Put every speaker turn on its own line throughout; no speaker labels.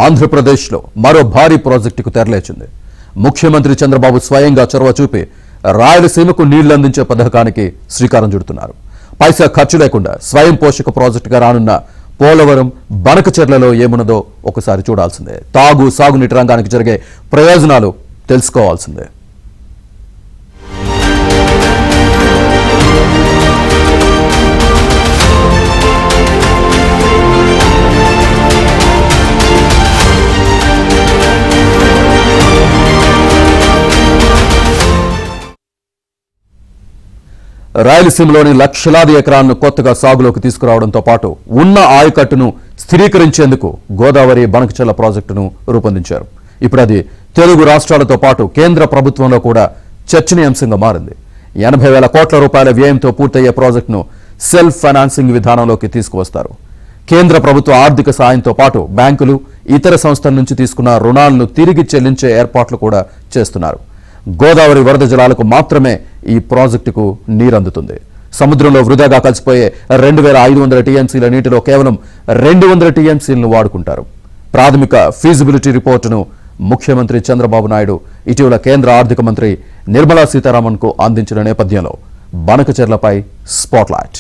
ఆంధ్రప్రదేశ్లో మరో భారీ ప్రాజెక్టుకు తెరలేచింది. ముఖ్యమంత్రి చంద్రబాబు స్వయంగా చొరవ చూపి రాయలసీమకు నీళ్లందించే పథకానికి శ్రీకారం చుడుతున్నారు. పైసా ఖర్చు లేకుండా స్వయం పోషక ప్రాజెక్టుగా రానున్న పోలవరం బనకచెర్లలో ఏమున్నదో ఒకసారి చూడాల్సిందే. తాగు సాగునీటి రంగానికి జరిగే ప్రయోజనాలు తెలుసుకోవాల్సిందే. రాయలసీమలోని లక్షలాది ఎకరాలను కొత్తగా సాగులోకి తీసుకురావడంతో పాటు ఉన్న ఆయకట్టును స్థిరీకరించేందుకు గోదావరి బనకచెర్ల ప్రాజెక్టును రూపొందించారు. ఇప్పుడు అది తెలుగు రాష్ట్రాలతో పాటు కేంద్ర ప్రభుత్వంలో కూడా చర్చనీయాంశంగా మారింది. 80,000 కోట్ల రూపాయల వ్యయంతో పూర్తయ్యే ప్రాజెక్టును సెల్ఫ్ ఫైనాన్సింగ్ విధానంలోకి తీసుకువస్తారు. కేంద్ర ప్రభుత్వ ఆర్థిక సాయంతో పాటు బ్యాంకులు, ఇతర సంస్థల నుంచి తీసుకున్న రుణాలను తిరిగి చెల్లించే ఏర్పాట్లు కూడా చేస్తున్నారు. గోదావరి వరద జలాలకు మాత్రమే ఈ ప్రాజెక్టుకు నీరందుతుంది. సముద్రంలో వృధాగా కలిసిపోయే 2,500 టీఎంసీల నీటిలో కేవలం 200 టీఎంసీలను వాడుకుంటారు. ప్రాథమిక ఫీజిబిలిటీ రిపోర్టును ముఖ్యమంత్రి చంద్రబాబు నాయుడు ఇటీవల కేంద్ర ఆర్థిక మంత్రి నిర్మలా సీతారామన్కు అందించిన నేపథ్యంలో బనకచెర్లపై స్పాట్లైట్.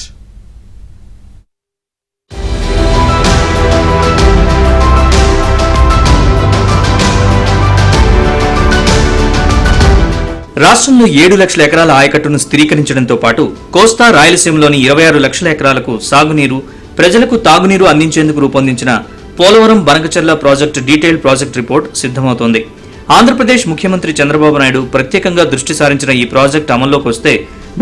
రాష్ట్రంలో 7 లక్షల ఎకరాల ఆయకట్టును స్థిరీకరించడంతో పాటు కోస్తా రాయలసీమలోని 26 లక్షల ఎకరాలకు సాగునీరు, ప్రజలకు తాగునీరు అందించేందుకు రూపొందించిన Polavaram Banakacherla project detailed project report సిద్ధమవుతోంది. ఆంధ్రప్రదేశ్ ముఖ్యమంత్రి చంద్రబాబు నాయుడు ప్రత్యేకంగా దృష్టి సారించిన ఈ ప్రాజెక్టు అమల్లోకి వస్తే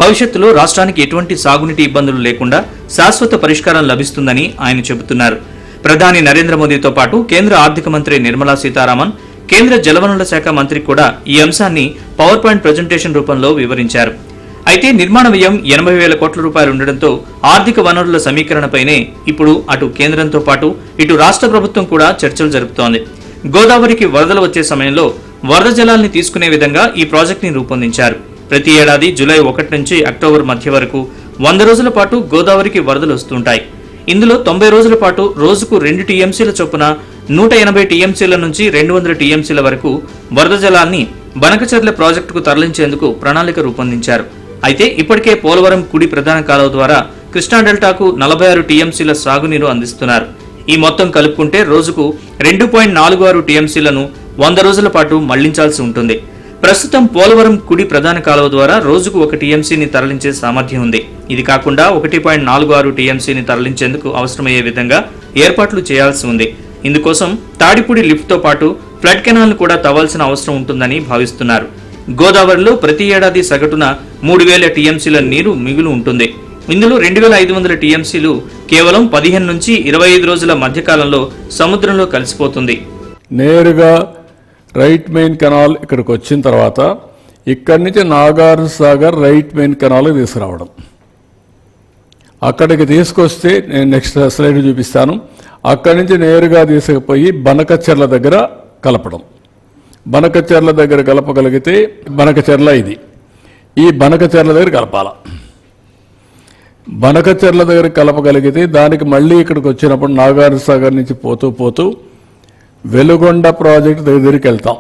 భవిష్యత్తులో రాష్ట్రానికి ఎటువంటి సాగునీటి ఇబ్బందులు లేకుండా శాశ్వత పరిష్కారం లభిస్తుందని ఆయన చెబుతున్నారు. ప్రధాని నరేంద్ర మోదీతో పాటు కేంద్ర ఆర్థిక మంత్రి నిర్మలా సీతారామన్, కేంద్ర జలవనరుల శాఖ మంత్రి కూడా ఈ అంశాన్ని పవర్ పాయింట్ ప్రజెంటేషన్ రూపంలో వివరించారు. అయితే నిర్మాణ వ్యయం 80,000 కోట్ల రూపాయలు ఉండడంతో ఆర్థిక వనరుల సమీకరణపైనే ఇప్పుడు అటు కేంద్రంతో పాటు ఇటు రాష్ట్ర ప్రభుత్వం కూడా చర్చలు జరుపుతోంది. గోదావరికి వరదలు వచ్చే సమయంలో వరద జలాల్ని తీసుకునే విధంగా ఈ ప్రాజెక్టుని రూపొందించారు. ప్రతి ఏడాది జూలై 1 నుంచి అక్టోబర్ మధ్య వరకు 100 రోజుల పాటు గోదావరికి వరదలు వస్తుంటాయి. ఇందులో 90 రోజుల పాటు రోజుకు 2 టీఎంసీల చొప్పున 180 టీఎంసీల నుంచి 200 టీఎంసీల వరకు వరద జలాన్ని బనకచెర్ల ప్రాజెక్టుకు తరలించేందుకు ప్రణాళిక రూపొందించారు. అయితే ఇప్పటికే పోలవరం కుడి ప్రధాన కాలువ ద్వారా కృష్ణా డెల్టాకు 46 టీఎంసీల సాగునీరు అందిస్తున్నారు. ఈ మొత్తం కలుపుకుంటే రోజుకు 2.46 టీఎంసీలను 100 రోజుల పాటు మళ్లించాల్సి ఉంటుంది. ప్రస్తుతం పోలవరం కుడి ప్రధాన కాలువ ద్వారా రోజుకు 1 టీఎంసీని తరలించే సామర్థ్యం ఉంది. ఇది కాకుండా 1.46 టీఎంసీని తరలించేందుకు అవసరమయ్యే విధంగా ఏర్పాట్లు చేయాల్సి ఉంది. ఇందుకోసం తాడిపూడి లిఫ్ట్తో పాటు ఫ్లడ్ కెనాల్ను కూడా తవ్వాల్సిన అవసరం ఉంటుందని భావిస్తున్నారు. గోదావరిలో ప్రతి ఏడాది సగటున 3,000 టీఎంసీల నీరు మిగులు ఉంటుంది. ఇందులో 2,500 టీఎంసీలు కేవలం 15 నుంచి 25 రోజుల మధ్యకాలంలో సముద్రంలో కలిసిపోతుంది.
నేరుగా రైట్ మెయిన్ కెనాల్ ఇక్కడికి వచ్చిన తర్వాత ఇక్కడి నుంచి నాగార్జున సాగర్ రైట్ మెయిన్ కెనాల్కి తీసుకురావడం, అక్కడికి తీసుకొస్తే నేను నెక్స్ట్ స్లైడ్ చూపిస్తాను. అక్కడి నుంచి నేరుగా తీసుకుపోయి బనకచెర్ల దగ్గర కలపడం. బనకచెర్ల దగ్గర కలపగలిగితే బనకచెర్ల ఇది, ఈ బనకచెర్ల దగ్గర కలపాల. బనకచెర్ల దగ్గర కలపగలిగితే దానికి మళ్ళీ ఇక్కడికి వచ్చినప్పుడు నాగార్జున సాగర్ నుంచి పోతూ పోతూ వెలుగొండ ప్రాజెక్టు దగ్గరికి వెళ్తాం.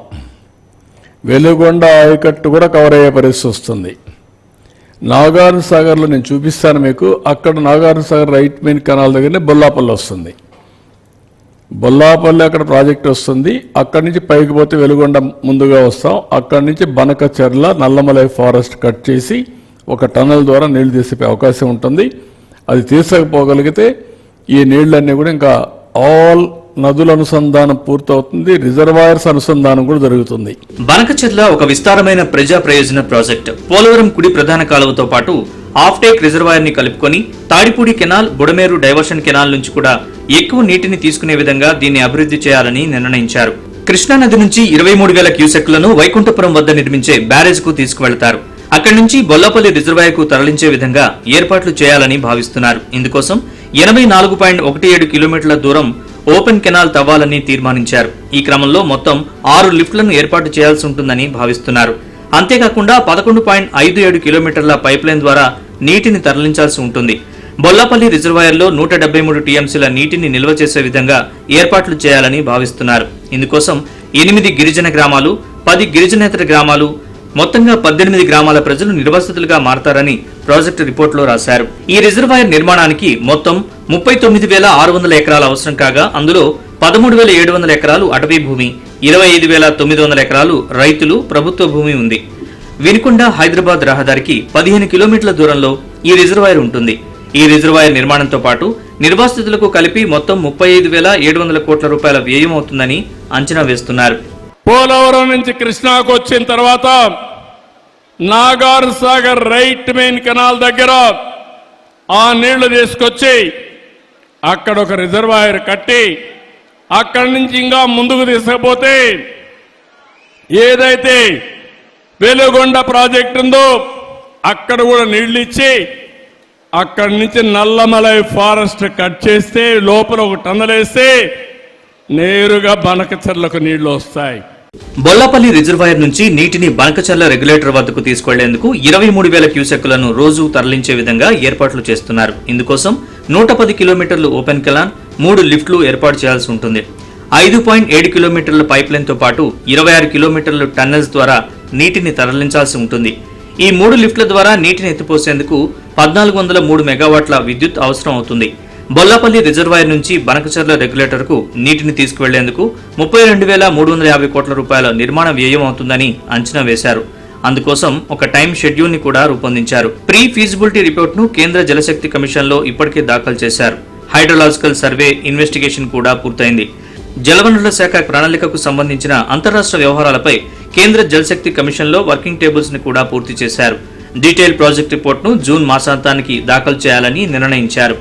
వెలుగొండ ఆయకట్టు కూడా కవర్ అయ్యే పరిస్థితి వస్తుంది. నాగార్జున సాగర్లో నేను చూపిస్తాను మీకు. అక్కడ Nagarjuna Sagar right main canal దగ్గరనే బొల్లాపల్లి వస్తుంది. బొల్లాపల్లి అక్కడ ప్రాజెక్ట్ వస్తుంది. అక్కడి నుంచి పైకి పోతే వెలుగొండ ముందుగా వస్తాం. అక్కడి నుంచి బనకచెర్ల నల్లమలై ఫారెస్ట్ కట్ చేసి ఒక టన్నల్ ద్వారా నీళ్లు తీసే అవకాశం ఉంటుంది. అది తీసుకుపోగలిగితే ఈ నీళ్లన్నీ కూడా ఇంకా ఆల్ నదుల అనుసంధానం పూర్తవుతుంది. రిజర్వాయర్స్ అనుసంధానం కూడా జరుగుతుంది.
బనకచెర్ల ఒక విస్తారమైన ప్రజా ప్రయోజన ప్రాజెక్ట్. పోలవరం కుడి ప్రధాన కాలువతో పాటు ఆఫ్ టేక్ రిజర్వాయర్ ని కలుపుకొని Tadipudi canal, Budameru diversion canal నుంచి కూడా ఎక్కువ నీటిని తీసుకునే విధంగా దీన్ని అభివృద్ధి చేయాలని నిర్ణయించారు. కృష్ణా నది నుంచి 23,000 క్యూసెక్లను వైకుంఠపురం వద్ద నిర్మించే బ్యారేజ్ కు తీసుకువెళతారు. అక్కడి నుంచి బొల్లపల్లి రిజర్వాయర్ కు తరలించే విధంగా ఏర్పాట్లు చేయాలని భావిస్తున్నారు. ఇందుకోసం 84.17 కిలోమీటర్ల దూరం ఓపెన్ కెనాల్ తవ్వాలని తీర్మానించారు. ఈ క్రమంలో మొత్తం 6 లిఫ్ట్లను ఏర్పాటు చేయాల్సి ఉంటుందని భావిస్తున్నారు. అంతేకాకుండా 11.57 కిలోమీటర్ల పైప్ లైన్ ద్వారా నీటిని తరలించాల్సి ఉంటుంది. బొల్లాపల్లి రిజర్వాయర్లో 173 టీఎంసీల నీటిని నిల్వ చేసే విధంగా ఏర్పాట్లు చేయాలని భావిస్తున్నారు. ఇందుకోసం 8 గిరిజన గ్రామాలు, 10 గిరిజనేతర గ్రామాలు, మొత్తంగా 18 గ్రామాల ప్రజలు నిర్వాసితులుగా మారతారని ప్రాజెక్టు రిపోర్టులో రాశారు. ఈ రిజర్వాయర్ నిర్మాణానికి మొత్తం 39,600 ఎకరాల అవసరం కాగా అందులో 13,700 ఎకరాలు అటవీ భూమి, 25,900 ఎకరాలు రైతులు, ప్రభుత్వ భూమి ఉంది. వినుకొండ హైదరాబాద్ రహదారికి 15 కిలోమీటర్ల దూరంలో ఈ రిజర్వాయర్ ఉంటుంది. ఈ రిజర్వాయర్ నిర్మాణంతో పాటు నిర్వాసితులకు కలిపి మొత్తం 35,700 కోట్ల రూపాయల వ్యయం అవుతుందని అంచనా వేస్తున్నారు.
పోలవరం నుంచి కృష్ణాకు వచ్చిన తర్వాత Nagar Sagar right main canal దగ్గర ఆ నీళ్లు తీసుకొచ్చి అక్కడ ఒక రిజర్వాయర్ కట్టి అక్కడి నుంచి ఇంకా ముందుకు తీసుకుపోతే ఏదైతే వెలుగొండ ప్రాజెక్టు ఉందో అక్కడ కూడా నీళ్లు ఇచ్చి అక్కడి నుంచి నల్లమలై ఫారెస్ట్ కట్ చేస్తే లోపల ఒక టన్నల్ వేస్తే నేరుగా బనకచర్లకు నీళ్లు వస్తాయి.
బొల్లాపల్లి రిజర్వాయర్ నుంచి నీటిని బనకచర్ల రెగ్యులేటర్ వద్దకు తీసుకెళ్లేందుకు 23,000 క్యూసెక్కులను రోజు తరలించే విధంగా ఏర్పాట్లు చేస్తున్నారు. ఇందుకోసం 110 కిలోమీటర్లు ఓపెన్ కెనాల్, 3 లిఫ్ట్లు ఏర్పాటు చేయాల్సి ఉంటుంది. 5.7 కిలోమీటర్ల పైప్ లైన్ తో పాటు 26 కిలోమీటర్ల టన్నెల్స్ ద్వారా నీటిని తరలించాల్సి ఉంటుంది. ఈ 3 లిఫ్ట్ల ద్వారా నీటిని ఎత్తిపోసేందుకు 1403 మెగావాట్ల విద్యుత్ అవసరం అవుతుంది. బొల్లాపల్లి రిజర్వాయర్ నుంచి బనకచర్ల రెగ్యులేటర్కు నీటిని తీసుకువెళ్లేందుకు 32,350 కోట్ల రూపాయల నిర్మాణ వ్యయం అవుతుందని అంచనా వేశారు. అందుకోసం ఒక టైం షెడ్యూల్ ని కూడా రూపొందించారు. ప్రీ ఫీజిబిలిటీ రిపోర్ట్ ను కేంద్ర జలశక్తి కమిషన్ లో ఇప్పటికే దాఖలు చేశారు. హైడ్రోలాజికల్ సర్వే ఇన్వెస్టిగేషన్ కూడా పూర్తయింది. జలవనరుల శాఖ ప్రణాళికకు సంబంధించిన అంతరాష్ట్ర వ్యవహారాలపై కేంద్ర జలశక్తి కమిషన్ లో వర్కింగ్ టేబుల్స్ ని కూడా పూర్తి చేశారు. డీటెయిల్ ప్రాజెక్ట్ రిపోర్ట్ ను జూన్ మాసాంతానికి దాఖలు చేయాలని నిర్ణయించారు.